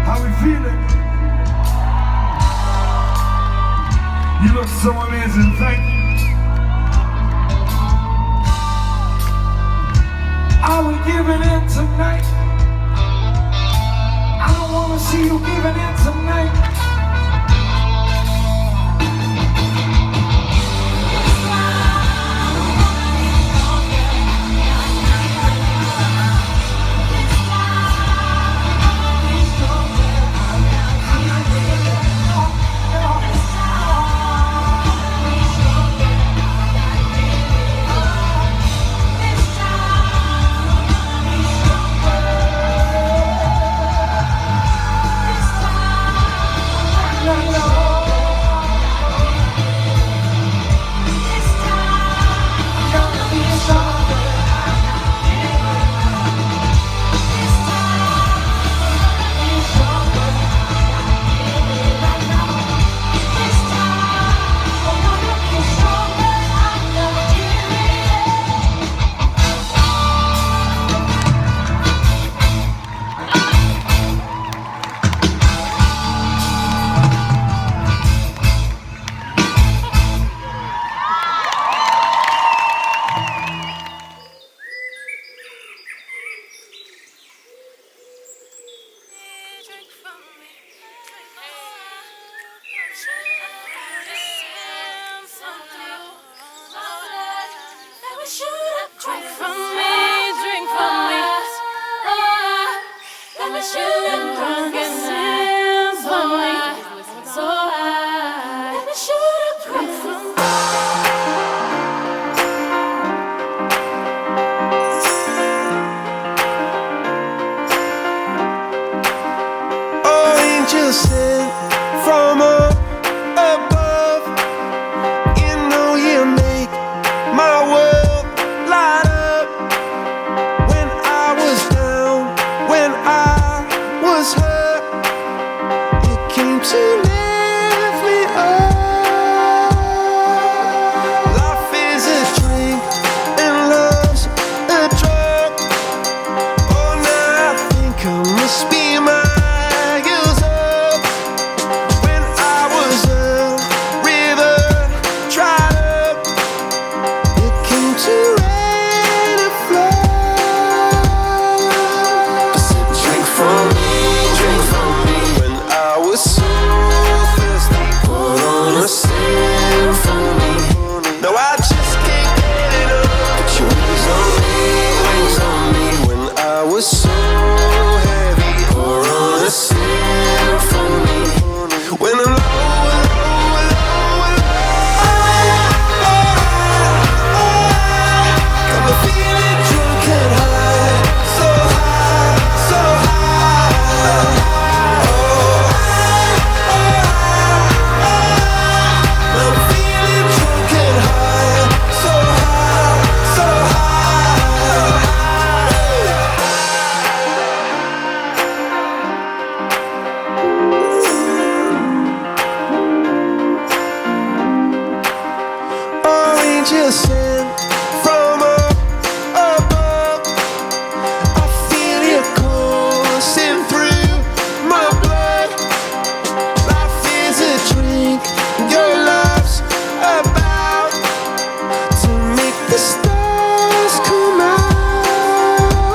How we feeling? You look so amazing, thank you. Are we giving in tonight? I don't wanna see you giving in tonight. Drink from me, drink from me. Let me shoot a drunken symphony. So high, let me shoot a drink from me. Oh, angels sent from up above. You know you make my world light up. When I was down, when I was hurt, you came to lift me up. Life is a drink and love's a drug. Oh, now I think I must be miles up. When I was a river dried up, it came to rain and flood. I said, drink from me, drink from me. When I was so thirsty, put on a symphony. No, I just can't get enough. Put your wings on me. When I was so heavy, pour on a symphony. When I'm low, got me feeling drunk and high, so high, so high. I'm feeling drunk and high, so high, so high. Oh, angels sent from up above. I feel you coursing through my blood. Life is a drink, your love's about to make the stars come out.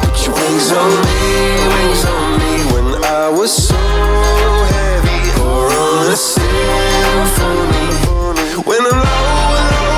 Put your wings on me when I was so heavy, or on a symphony. When I'm low,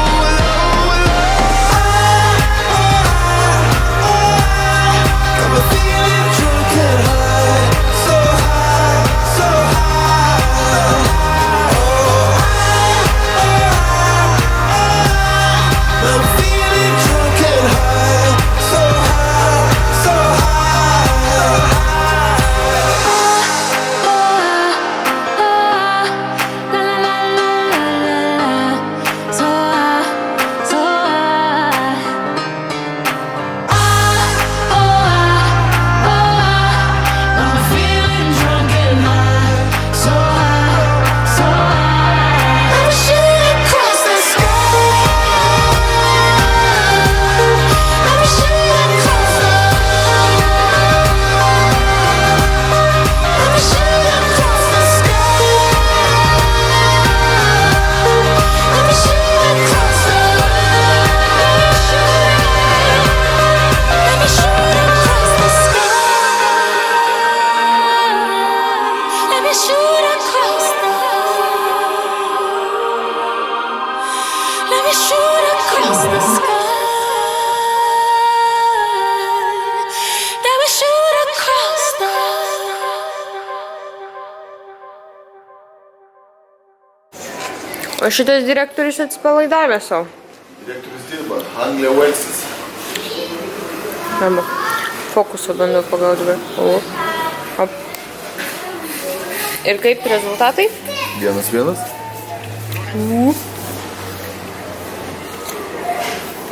we shoot across the sky. That we shoot across the. O šitas direktorius atsipalaidavė savo. Direktorius dirba, Anglija Velsis. Arba fokusą bandau pagauti. Op. Ir kaip rezultatai? 1-1.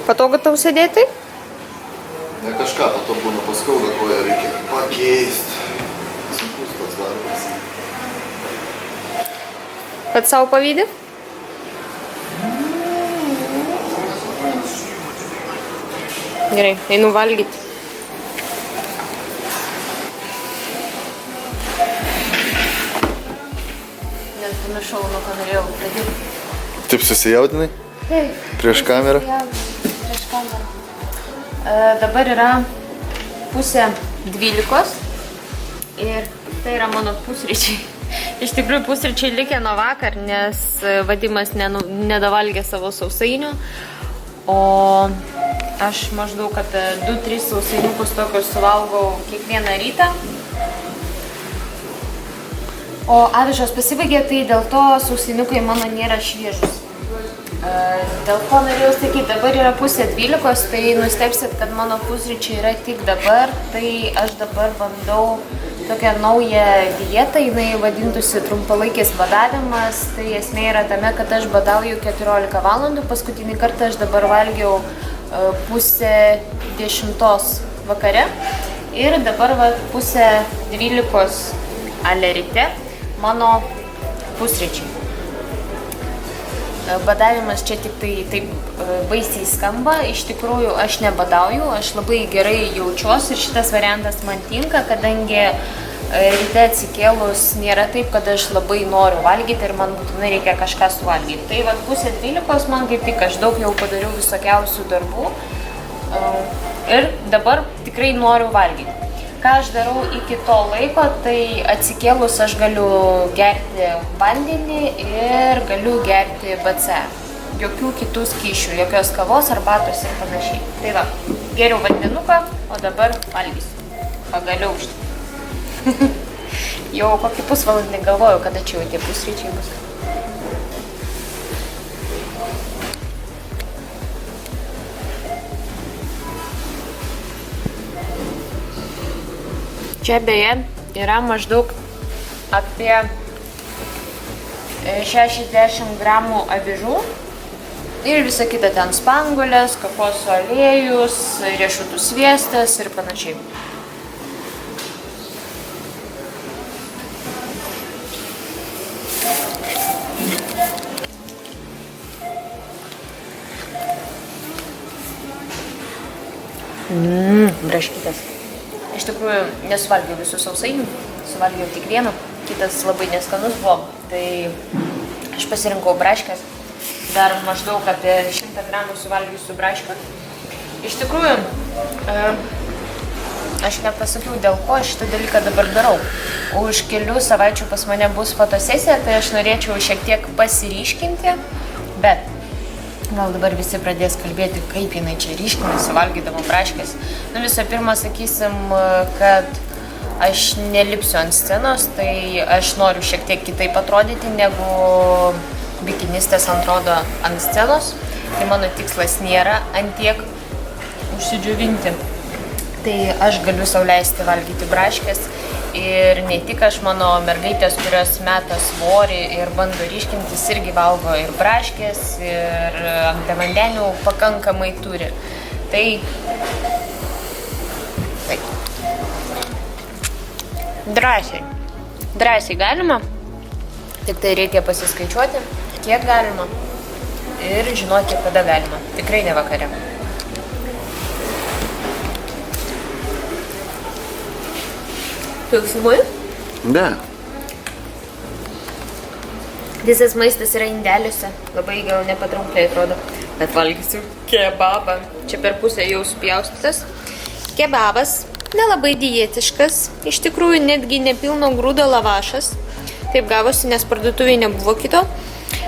Patogu tau sėdėti? Ne kažką, po to būna paskauda, koją reikia pakeisti. Sunkus pats darbas. Pats savo pavydį? Gerai, einu valgyti. Net pamiršau, nuo ką norėjau pradėti. Taip susijaudinai? Taip. Prieš kamerą? Prieš kamerą. Dabar yra 11:30 ir tai yra mano pusryčiai. Iš tikrųjų pusryčiai likę nuo vakar, nes Vadimas nedavalgė savo sausainių, o aš maždaug 2-3 sausainiukus tokius suvalgau kiekvieną rytą. O avižos pasibaigė, tai dėl to sausainiukai mano nėra šviežus. Dėl ko norėjau sakyti, dabar yra 11:30, tai nustebsit, kad mano pusryčiai yra tik dabar. Tai aš dabar bandau tokią naują dietą, jinai vadintųsi trumpalaikis badavimas. Tai esmė yra tame, kad aš badauju 14 valandų, paskutinį kartą aš dabar valgiau 9:30 vakare ir dabar 11:30 ale ryte mano pusryčiai. Badavimas čia tik tai taip baisiai skamba, iš tikrųjų aš nebadauju, aš labai gerai jaučiuosi ir šitas variantas man tinka, kadangi ryte atsikėlus nėra taip, kad aš labai noriu valgyti ir man būtinai reikia kažką suvalgyti. Tai 11:30 man kaip tik aš daug jau padariau visokiausių darbų ir dabar tikrai noriu valgyti. Ką aš darau iki to laiko, tai atsikėlus aš galiu gerti vandenį ir galiu gerti BC. Jokių kitų skysčių, jokios kavos, arbatos ir panašiai. Tai va, geriau vandenuką, o dabar valgysiu. Pagaliau štai. Jau kokį pusvalandį galvoju, kada čia jau tie pusryčiai bus. Čia beje yra maždaug apie 60 gramų avižų ir visa kita ten spanguolės, kokosų aliejus, riešutų sviestas ir panašiai. Braškytas. Iš tikrųjų, nesuvalgiau visų sausainių, suvalgiau tik vieną, kitas labai neskanus buvo, tai aš pasirinkau braškės, dar maždaug apie 100 gramų suvalgysiu brašką. Iš tikrųjų, aš nepasakiau, dėl ko aš šitą dalyką dabar darau. Už kelių savaičių pas mane bus fotosesija, tai aš norėčiau šiek tiek pasiryškinti, bet gal dabar visi pradės kalbėti, kaip jinai čia ryškinasi, valgydama braškės. Visą pirma, sakysim, kad aš nelipsiu ant scenos, tai aš noriu šiek tiek kitaip atrodyti, negu bikinistės atrodo ant scenos. Tai mano tikslas nėra antiek užsidžiovinti. Tai aš galiu sau leisti valgyti braškės. Ir ne tik aš, mano mergaitės, kurios meta svorį ir bando ryškintis, irgi valgo ir braškės, ir angliavandenių pakankamai turi. Tai taip. Drąsiai galima, tik tai reikia pasiskaičiuoti, kiek galima ir žinoti, kada galima. Tikrai ne vakare. Filmuoji? Ne. Visas maistas yra indeliuose, labai gal nepatraukliai atrodo, bet valgysiu kebabą. Čia per pusę jau supjaustytas. Kebabas, nelabai dietiškas, iš tikrųjų netgi nepilno grūdo lavašas. Taip gavosi, nes parduotuvėje nebuvo kito.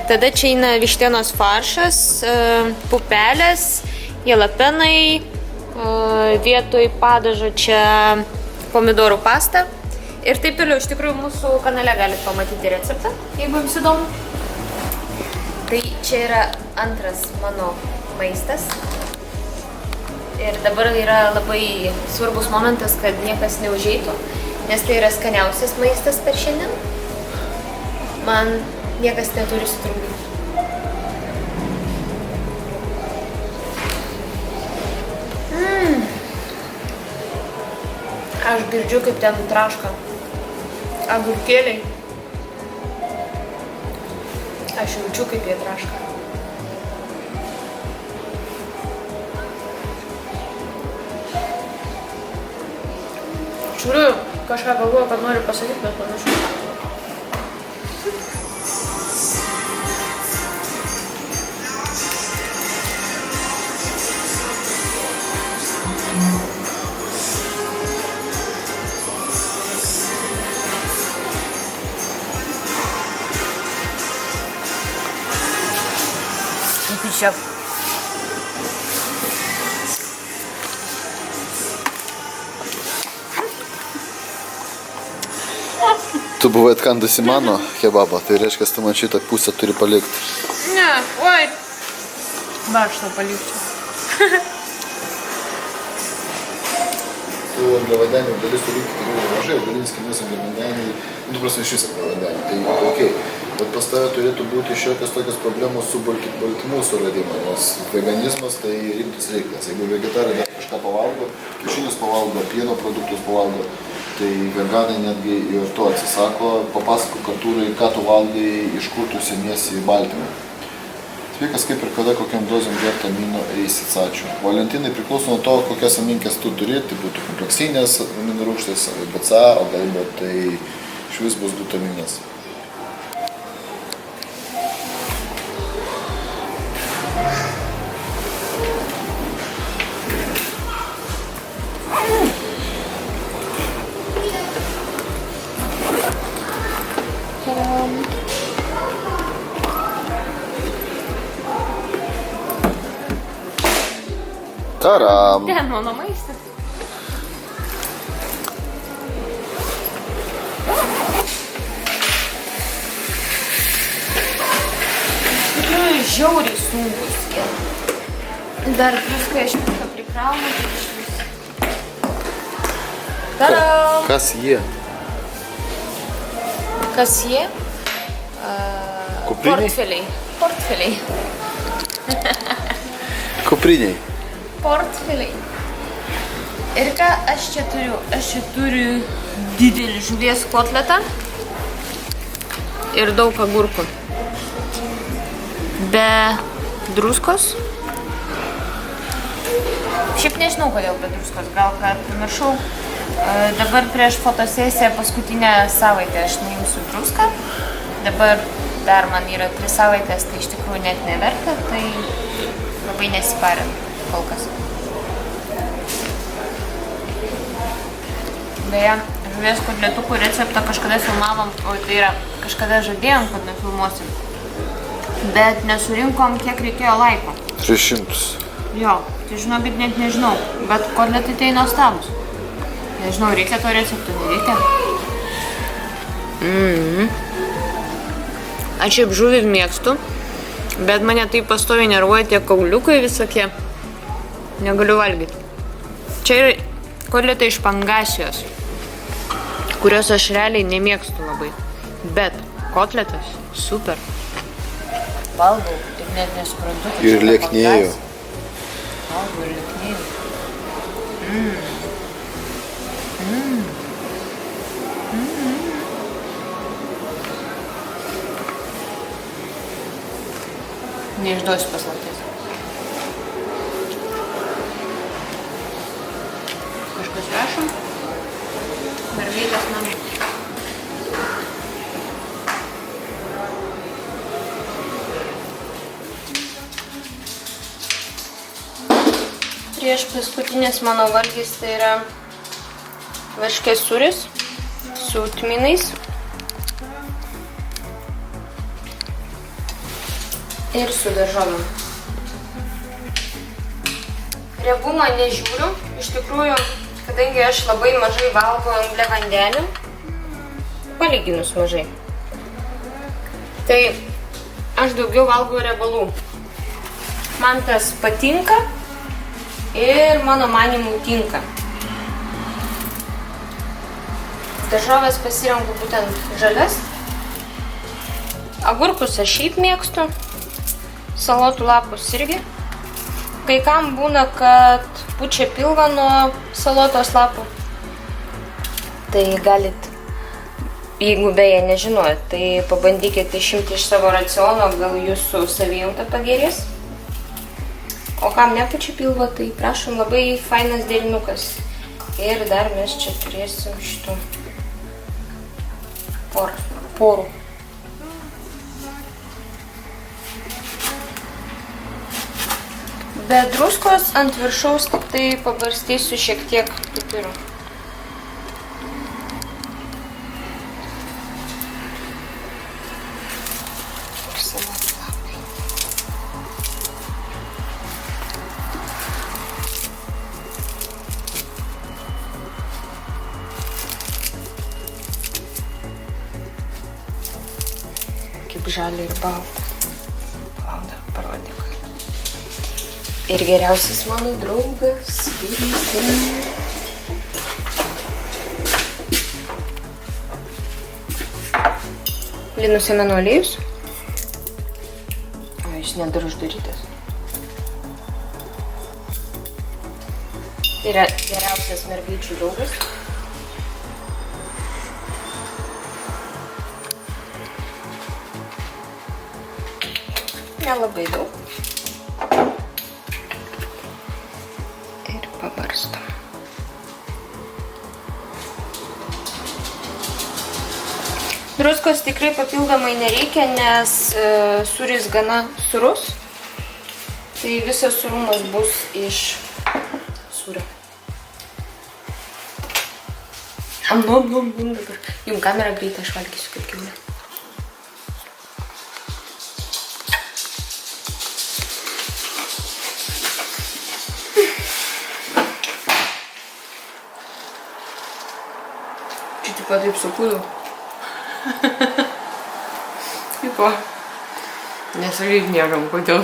Tada čia eina vištienos faršas, pupelės, jalapenai, vietoj padažo čia pomidorų pasta. Ir taip toliau, iš tikrųjų, mūsų kanale galite pamatyti receptą, jeigu jums įdomu. Tai čia yra antras mano maistas. Ir dabar yra labai svarbus momentas, kad niekas neužeitų, nes tai yra skaniausias maistas per šiandien. Man niekas neturi sutrukdyti. Aš girdžiu, kaip ten traška agurkėliai. Aš jaučiu, kaip jie traška. Žiūriu, kažką galvoju, kad noriu pasakyti, bet panašu. Čia. Tu buvai atkandusi mano kebabą, tai reiškia, tu man šitą pusę turi palikti. Ne, oi. Va, aš to palikčiau. Tu angliavandenių dalis turi tikrai mažai, dalinis kilmės angliavandeniai, tu prasme iš visą angliavandenių, tai okei. Bet pas tave turėtų būti šiokios tokios problemos su baltymų suradimą, nes veganizmas tai rimtas reikalas. Jeigu vegetarai dar kažką pavalgo, kiaušinius pavalgo, pieno produktus pavalgo, tai veganai netgi ir to atsisako. Papasakok, Artūrai, ką tu valgai, iš kur tu semiesi baltymą. Sveikas, kaip ir kada kokiam dozėm gerti amino eisit, ačiū. Valentinai priklauso nuo to, kokias aminkės tu turėti, tai būtų kompleksinės amino rūgštys, BCA, o galbūt tai iš vis bus glutaminės. Taram! Ten mano maistas. Tikrai žiauriai sunkus jie. Dar viską iš viską prikraunu, tai iš vis. Taram! Kas jie? Kas jie? Kupriniai? Portfeliai. Kupriniai. Portfeliai. Ir ką aš čia turiu? Aš čia turiu didelį žuvies kotletą ir daug agurkų. Be druskos. Šiaip nežinau, kodėl be druskos, gal kad pamiršau. Dabar prieš fotosesiją paskutinę savaitę aš neimsiu druską. Dabar dar man yra 3 savaitės, tai iš tikrųjų net neverta, tai labai nesiparinu kol kas. Beje, žuvies kotletukų receptą kažkada filmavom, tai yra kažkada žadėjom, kad nefilmuosim. Bet nesurinkom, kiek reikėjo laiko. 300. Jo, tai žinokit, net nežinau, bet kotletai tai nuostabus. Nežinau, reikia to recepto, nereikia. Aš šiaip žuvį mėgstu, bet mane tai pastoviai nervuoja tie kauliukai visokie. Negaliu valgyti. Čia yra kotletai iš pangasijos, kurios aš realiai nemėgstu labai. Bet kotletas super. Valgau ir net nesuprantu. Ir lieknėjau. Valgau ir lieknėjau. Neišduosiu paslapties. Kažkas rašo. Mergaitės namai. Prieš paskutinis mano valgis tai yra varškės sūris su tminais. Ir su daržovėm. Riebumą nežiūriu. Iš tikrųjų, kadangi aš labai mažai valgau angliavandenių, palyginus mažai, tai aš daugiau valgau riebalų. Man tas patinka ir mano manimų tinka. Daržovės pasirenku būtent žalias. Agurkus aš šiaip mėgstu. Salotų lapus irgi. Kai kam būna, kad pučia pilvą nuo salotos lapų. Tai galit, jeigu beje nežinojot, tai pabandykite išimti iš savo raciono, gal jūsų savijauta pagerės. O kam nepučia pilvą, tai prašom, labai fainas derinukas. Ir dar mes čia turėsim šitų porų. Be druskos ant viršaus tik tai pabarstysiu šiek tiek pipirų. Ir salotų lapai. Kaip žalia ir balta. Lauda, parodyk. Ir geriausias mano draugas. Linų sėmenų aliejus. O, jis nedar uždarytas. Tai yra geriausias mergaičių draugas. Nelabai daug. Pabarstam. Druskos tikrai papildomai nereikia, nes sūris gana sūrus. Tai visas sūrumas bus iš sūrio. Dabar. Jums kamerą greitai aš valgysiu kaip kiaulė. Tipo taip sukūdau. Tipo, nesakyk niekam, kodėl.